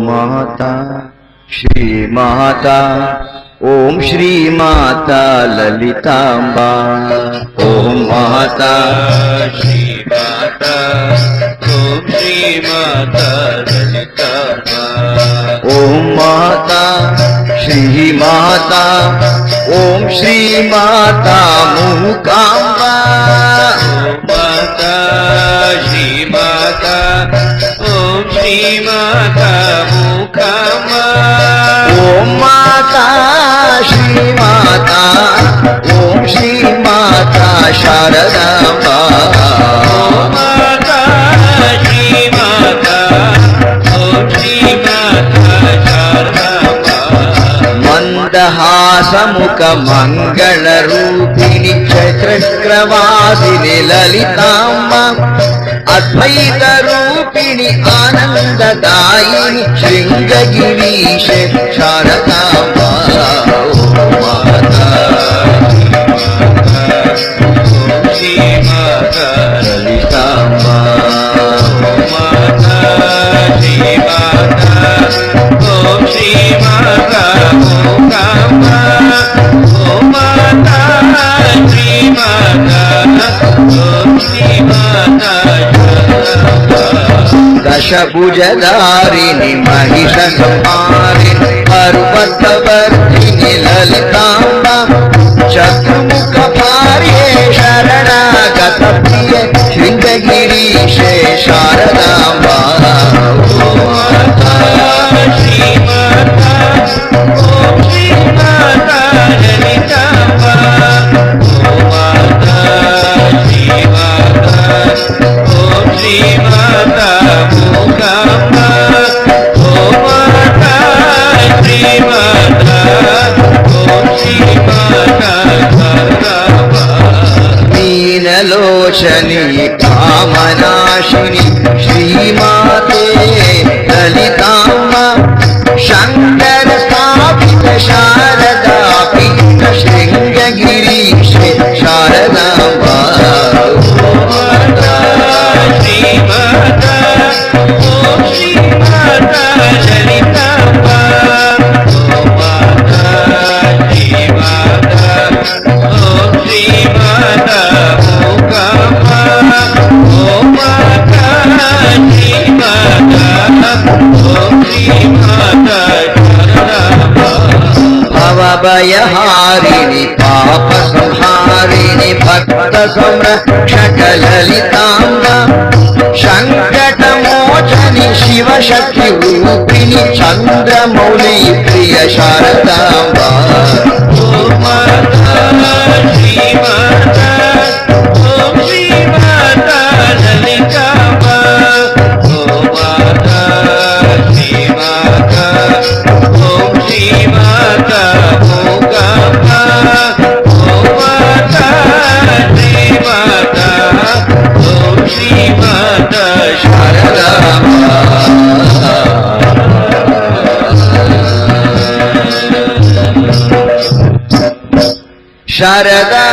माता श्री माता ओम श्री माता ललितांबा ओम माता श्री माता ओम श्री माता ललितांबा ओम माता श्री माता ओम श्री माता मूकांबा माता श्री माता ओम श्री माता मूकांबा ओम माता श्री माता ओम श्री माता शारदांबा माता श्री माता ओम श्री माता शारदांबा मंदहासमुख मंगल रूपिणी चैत्रक्रवासिनी ललितांबा अद्वैत रूपिणी आनंददायिनी शृंगगिरीशे शारदांबा श्री माता ललितांबा माता श्री माता ओम श्री माता मूकांबा ओम माता श्री माता ओम श्री माता दशभुजधारिणि महिषसंहारिणि पर्वतवर्धिनि ललितांबा चतुर्मुखभार्ये शरणागतप्रिये शृंगगिरीशे शारदांबा माता श्री माता ओम श्री माता ललितांबा माता श्री माता ओम श्री माता मूकांबा माता श्री माता ओम श्री माता शारदांबा मीनलोचनी कामनाशिनी श्रीमाते ललितांबा शंकर स्थापित शारदा पीठ शृंगगिरीशे शारदांबा माता श्री माता ओम श्री माता ललितांबा माता श्री माता ओम श्री माता मूकांबा माता श्री माता ओम श्री माता शारदांबा भवभयहारिणि पाप संहारिणि भक्त संरक्षक ललितांबा संकटमोचनि शिवशक्ति रूपिणि चंद्रमौलि प्रिय शारदांबा माता श्री माता ओम श्री माता ललितांबा माता श्री माता ओम श्री माता मूकांबा माता श्री माता ओम श्री माता शारदांबा शारदा